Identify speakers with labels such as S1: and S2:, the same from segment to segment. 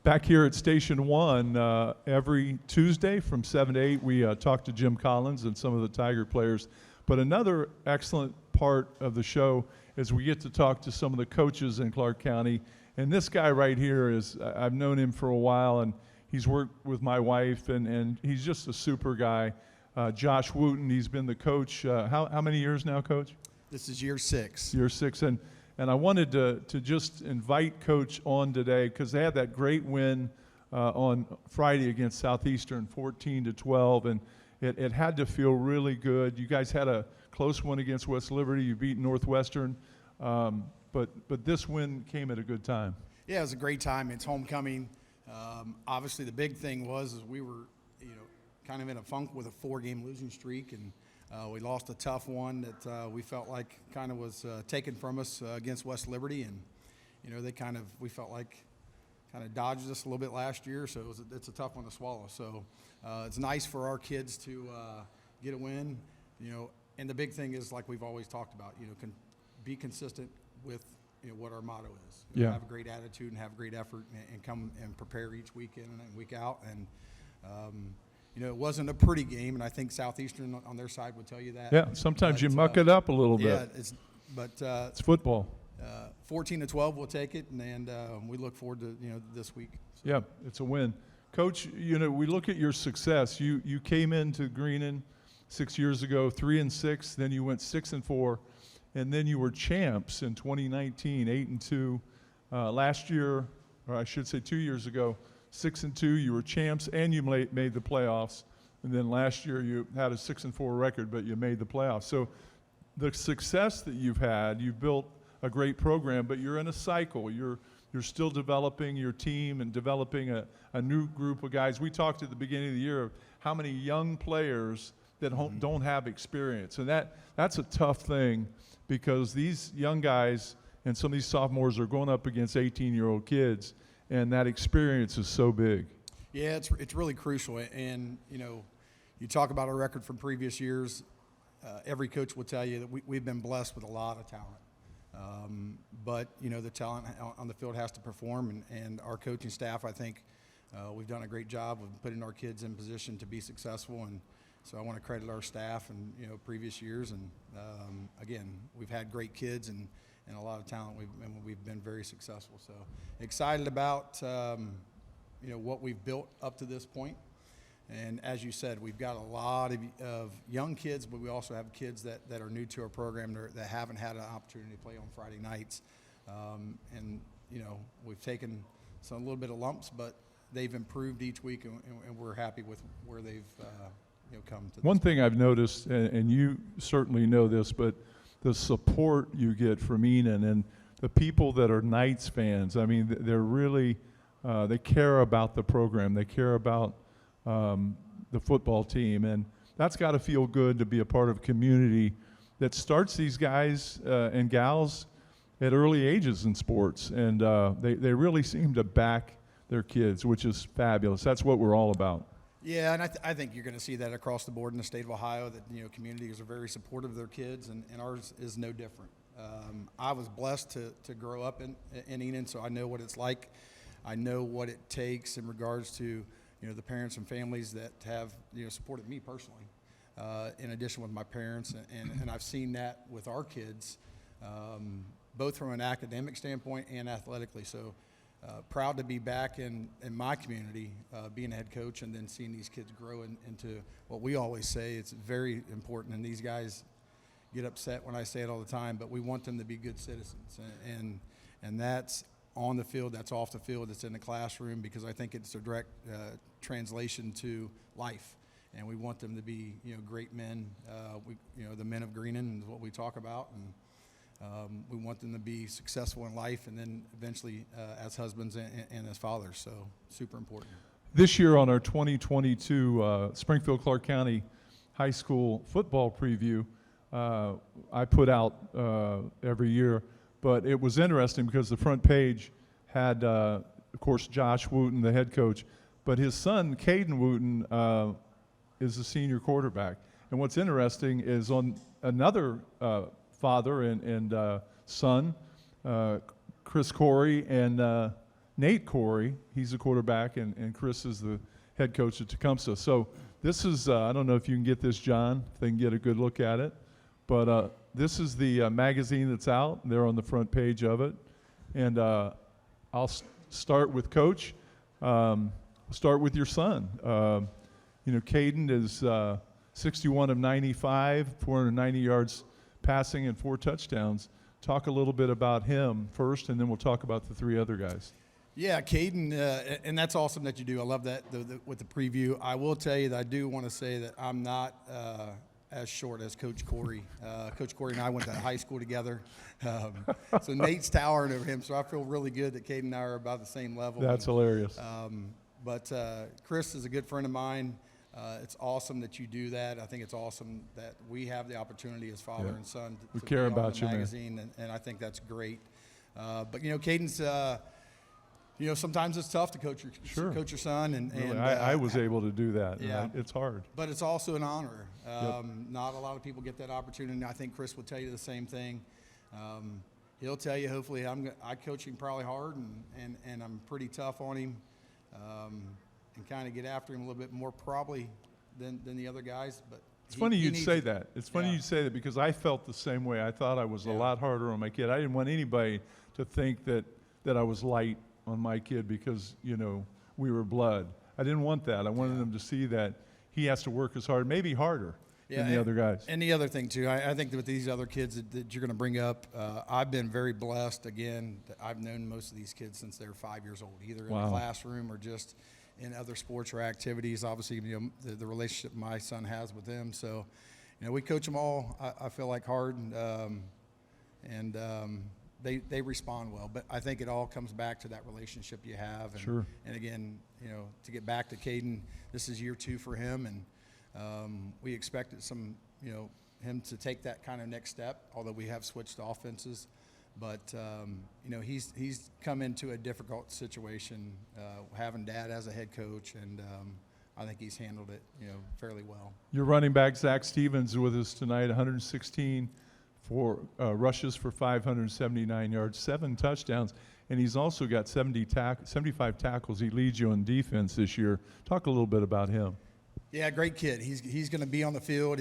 S1: Back here at Station 1, every Tuesday from 7 to 8, we talk to Jim Collins and some of the Tiger players. But another excellent part of the show is we get to talk to some of the coaches in Clark County. And this guy right here I've known him for a while, and he's worked with my wife, and he's just a super guy. Josh Wooten, he's been the coach. How many years now, Coach?
S2: This is year 6.
S1: Year 6. And I wanted to just invite Coach on today because they had that great win on Friday against Southeastern, 14-12, and it had to feel really good. You guys had a close one against West Liberty. You beat Northwestern, but this win came at a good time.
S2: Yeah, it was a great time. It's homecoming. Obviously, the big thing was we were, kind of in a funk with a 4-game losing streak, and we lost a tough one that we felt like kind of was taken from us against West Liberty, and they we felt like kind of dodged us a little bit last year, so it's a tough one to swallow. So it's nice for our kids to get a win, and the big thing is, like we've always talked about, be consistent with what our motto is. Have a great attitude and have great effort, and come and prepare each week in and week out. And it wasn't a pretty game, and I think Southeastern on their side would tell you that.
S1: Yeah, sometimes you muck it up a little bit.
S2: Yeah,
S1: it's football.
S2: 14-12, we'll take it, and we look forward to this week. So.
S1: Yeah, it's a win, Coach. We look at your success. You came into Greenon 6 years ago, 3-6. Then you went 6-4, and then you were champs in 2019, 8-2. Last year, or I should say 2 years ago, 6-2, you were champs, and you made the playoffs. And then last year you had a 6-4 record, but you made the playoffs. So the success that you've had, you've built a great program, but you're in a cycle. You're still developing your team and developing a new group of guys. We talked at the beginning of the year of how many young players that don't have experience, and that's a tough thing because these young guys and some of these sophomores are going up against 18-year-old kids, and that experience is so big.
S2: Yeah, it's really crucial. And you talk about our record from previous years. Every coach will tell you that we've been blessed with a lot of talent. But the talent on the field has to perform, and our coaching staff, I think, we've done a great job of putting our kids in position to be successful. And so I want to credit our staff and previous years. And again, we've had great kids and a lot of talent. We've been very successful. So excited about what we've built up to this point. And as you said, we've got a lot of young kids, but we also have kids that are new to our program that haven't had an opportunity to play on Friday nights. And we've taken a little bit of lumps, but they've improved each week, and we're happy with where they've come to.
S1: One thing I've noticed, and you certainly know this, but the support you get from Enon and the people that are Knights fans, I mean, they're really, they care about the program. They care about the football team, and that's got to feel good to be a part of a community that starts these guys and gals at early ages in sports, and they really seem to back their kids, which is fabulous. That's what we're all about.
S2: Yeah, and I think you're going to see that across the board in the state of Ohio, that communities are very supportive of their kids, and ours is no different. I was blessed to grow up in Enon, so I know what it's like. I know what it takes in regards to the parents and families that have supported me personally, in addition with my parents, and I've seen that with our kids, both from an academic standpoint and athletically. So proud to be back in my community, being a head coach, and then seeing these kids grow into what we always say. It's very important, and these guys get upset when I say it all the time, but we want them to be good citizens, and that's on the field, that's off the field, it's in the classroom, because I think it's a direct translation to life, and we want them to be great men. The men of Greenon is what we talk about, and we want them to be successful in life, and then eventually as husbands and as fathers. So super important.
S1: This year on our 2022 Springfield Clark County High School football preview, I put out every year, but it was interesting because the front page had, of course, Josh Wooten, the head coach, but his son, Caden Wooten, is a senior quarterback. And what's interesting is on another father and son, Chris Corey and Nate Corey, he's the quarterback, and Chris is the head coach at Tecumseh. So this is, I don't know if you can get this, John, if they can get a good look at it, but this is the magazine that's out. They're on the front page of it. And I'll start with Coach. Start with your son. Caden is 61 of 95, 490 yards passing and 4 touchdowns. Talk a little bit about him first, and then we'll talk about the 3 other guys.
S2: Yeah, Caden, and that's awesome that you do. I love that with the preview. I will tell you that I do want to say that I'm not as short as Coach Corey. Coach Corey and I went to high school together. So Nate's towering over him, so I feel really good that Caden and I are about the same level.
S1: That's hilarious.
S2: But Chris is a good friend of mine. It's awesome that you do that. I think it's awesome that we have the opportunity as father and son to
S1: care
S2: be on
S1: about
S2: the
S1: you, man.
S2: magazine, and I think that's great. But Caden's, sometimes it's tough to coach your son, and
S1: Really, I was able to do that.
S2: Yeah.
S1: And it's hard.
S2: But it's also an honor. Not a lot of people get that opportunity. I think Chris will tell you the same thing. He'll tell you, hopefully, I coach him probably hard, and I'm pretty tough on him, and kind of get after him a little bit more probably than the other guys. But
S1: It's funny you'd say that. It's funny you'd say that because I felt the same way. I thought I was a lot harder on my kid. I didn't want anybody to think that I was light on my kid because, we were blood. I didn't want that. I wanted them to see that he has to work as hard, maybe harder than the other guys.
S2: And the other thing, too, I think that with these other kids that you're going to bring up, I've been very blessed, again, that I've known most of these kids since they're 5 years old, either in the classroom or just in other sports or activities. Obviously, the relationship my son has with them. So, we coach them all, I feel like, hard, and they respond well. But I think it all comes back to that relationship you have. And,
S1: Sure.
S2: And again, to get back to Caden, this is year 2 for him, and we expected him to take that kind of next step, although we have switched offenses. But, he's come into a difficult situation, having Dad as a head coach, and I think he's handled it, fairly well.
S1: Your running back, Zach Stevens, is with us tonight, 116 for rushes for 579 yards, 7 touchdowns, and he's also got 75 tackles. He leads you on defense this year. Talk a little bit about him.
S2: Yeah, great kid. He's going to be on the field,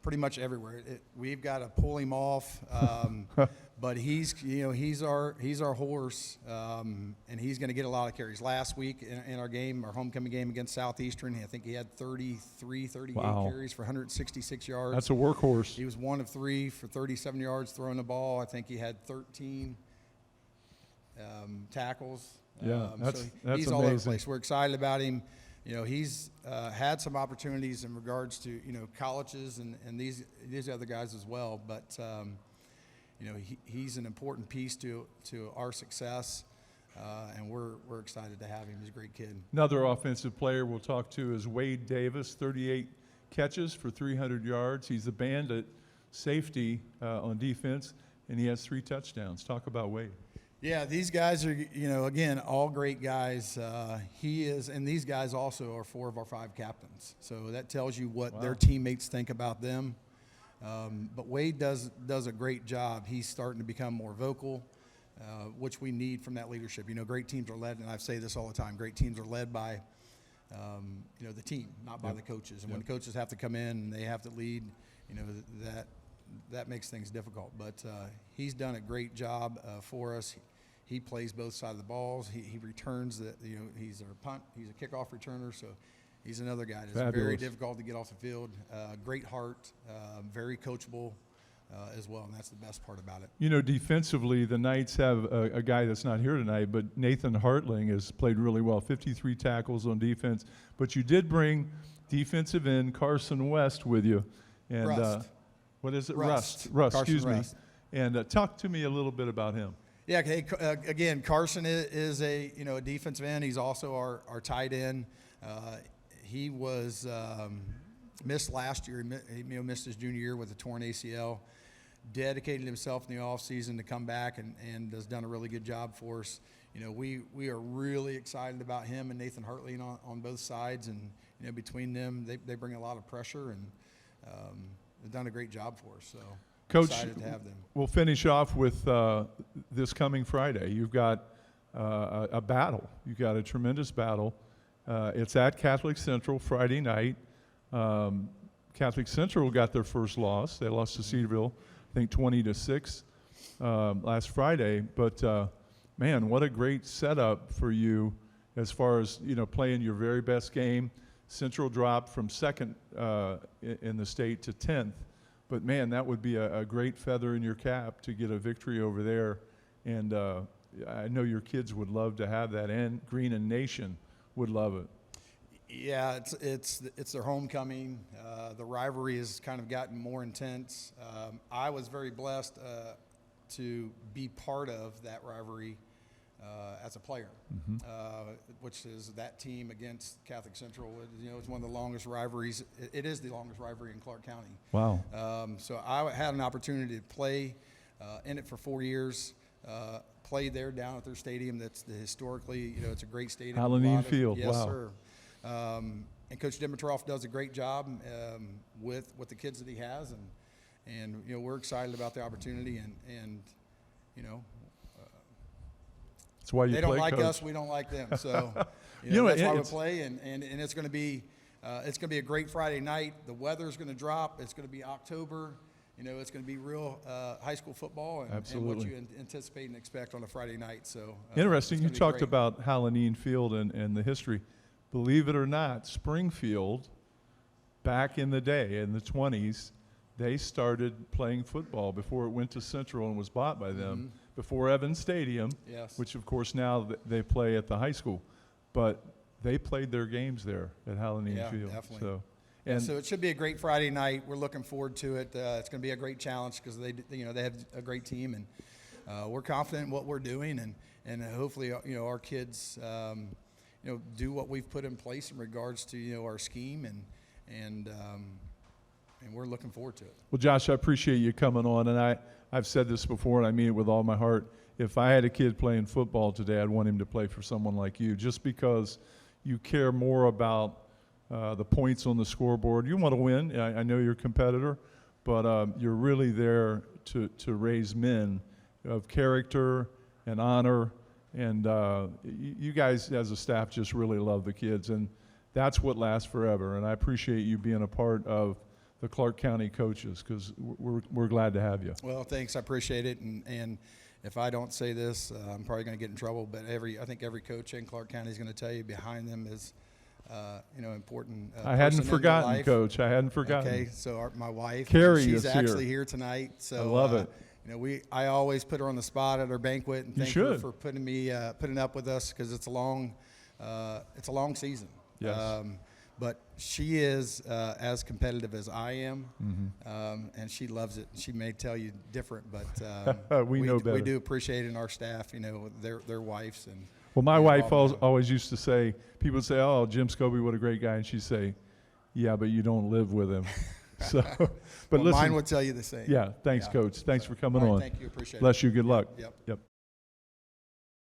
S2: pretty much everywhere. We've got to pull him off, but he's our horse, and he's going to get a lot of carries. Last week in our game, our homecoming game against Southeastern, I think he had 38 carries for 166 yards.
S1: That's a workhorse.
S2: He was 1 of 3 for 37 yards throwing the ball. I think he had 13 tackles.
S1: Yeah, that's
S2: he's
S1: amazing.
S2: all over the place. We're excited about him. He's had some opportunities in regards to, colleges and these other guys as well. But, he's an important piece to our success, and we're excited to have him. He's a great kid.
S1: Another offensive player we'll talk to is Wade Davis, 38 catches for 300 yards. He's the bandit safety on defense, and he has 3 touchdowns. Talk about Wade.
S2: Yeah, these guys are, again, all great guys. He is, and these guys also are 4 of our 5 captains. So that tells you what their teammates think about them. But Wade does a great job. He's starting to become more vocal, which we need from that leadership. Great teams are led, and I say this all the time, great teams are led by, the team, not by the coaches. And when the coaches have to come in and they have to lead, that makes things difficult. But he's done a great job for us. He plays both sides of the balls. He returns he's our punt. He's a kickoff returner, so he's another guy that's very difficult to get off the field. Great heart, very coachable as well, and that's the best part about it.
S1: Defensively, the Knights have a guy that's not here tonight, but Nathan Hartling has played really well, 53 tackles on defense. But you did bring defensive end Carson West with you. And,
S2: Rust.
S1: What is it?
S2: Rust.
S1: Rust,
S2: Carson
S1: excuse me.
S2: Rust.
S1: And talk to me a little bit about him.
S2: Yeah, okay. Again, Carson is a defensive end. He's also our tight end. He was missed last year. He missed his junior year with a torn ACL. Dedicated himself in the offseason to come back and has done a really good job for us. We are really excited about him and Nathan Hartley on both sides, and between them, they bring a lot of pressure, and they've done a great job for us. So.
S1: Coach,
S2: excited to have them.
S1: We'll finish off with this coming Friday. You've got a battle. You got a tremendous battle. It's at Catholic Central Friday night. Catholic Central got their first loss. They lost to Cedarville, I think 20-6 last Friday. But man, what a great setup for you as far as playing your very best game. Central dropped from second in the state to 10th. But man, that would be a great feather in your cap to get a victory over there. And I know your kids would love to have that, and Greenon Nation would love it.
S2: Yeah, it's their homecoming. The rivalry has kind of gotten more intense. I was very blessed to be part of that rivalry as a player, which is that team against Catholic Central. It's one of the longest rivalries. It is the longest rivalry in Clark County.
S1: Wow.
S2: So I had an opportunity to play in it for 4 years. Play there down at their stadium. That's historically, it's a great stadium.
S1: Halloween Field.
S2: Yes,
S1: wow.
S2: sir. And Coach Dimitroff does a great job with the kids that he has, and we're excited about the opportunity, and
S1: that's why you
S2: they
S1: play,
S2: don't like
S1: Coach.
S2: us, we don't like them. So
S1: know,
S2: that's why we
S1: it's-
S2: play, and it's going to be a great Friday night. The weather's going to drop. It's going to be October. It's going to be real high school football and what
S1: Absolutely.
S2: you anticipate and expect on a Friday night. So
S1: Interesting.
S2: it's
S1: You
S2: gonna be
S1: talked
S2: great.
S1: about Halloween Field and the history. Believe it or not, Springfield, back in the day, in the 20s, they started playing football before it went to Central and was bought by them, before Evans Stadium,
S2: Yes.
S1: which of course now they play at the high school. But they played their games there at Halloween
S2: Yeah,
S1: Field.
S2: definitely.
S1: So,
S2: Yeah,
S1: and
S2: so it should be a great Friday night. We're looking forward to it. It's going to be a great challenge because they have a great team, and we're confident in what we're doing, and hopefully our kids do what we've put in place in regards to our scheme, and we're looking forward to it.
S1: well, Josh, I appreciate you coming on, and I've said this before, and I mean it with all my heart. If I had a kid playing football today, I'd want him to play for someone like you, just because you care more about the points on the scoreboard. You want to win. I know you're a competitor, but you're really there to raise men of character and honor. And you guys as a staff just really love the kids, and that's what lasts forever. And I appreciate you being a part of the Clark County coaches, because we're glad to have you.
S2: Well, thanks. I appreciate it. And if I don't say this, I'm probably going to get in trouble. But I think every coach in Clark County is going to tell you behind them is important.
S1: I hadn't
S2: person in their
S1: forgotten,
S2: life.
S1: Coach. I hadn't forgotten.
S2: Okay, so my wife,
S1: Carrie
S2: she's
S1: is here.
S2: actually here tonight. So
S1: I love it.
S2: I always put her on the spot at our banquet and
S1: You
S2: thank her
S1: should.
S2: for putting up with us, because it's a long season.
S1: Yes.
S2: But she is as competitive as I am,
S1: Mm-hmm.
S2: and she loves it. She may tell you different, but
S1: We know better.
S2: We do appreciate it in our staff. Their wives and.
S1: Well, my
S2: and
S1: wife
S2: all of them.
S1: always used to say, people would say, "Oh, Jim Scobie, what a great guy," and she'd say, "Yeah, but you don't live with him." So, but
S2: Well,
S1: listen,
S2: mine would tell you the same.
S1: yeah, thanks,
S2: Yeah.
S1: Coach. Thanks for coming
S2: All right,
S1: on.
S2: thank you. Appreciate it.
S1: Bless you. Good luck.
S2: Yep.
S1: Yep.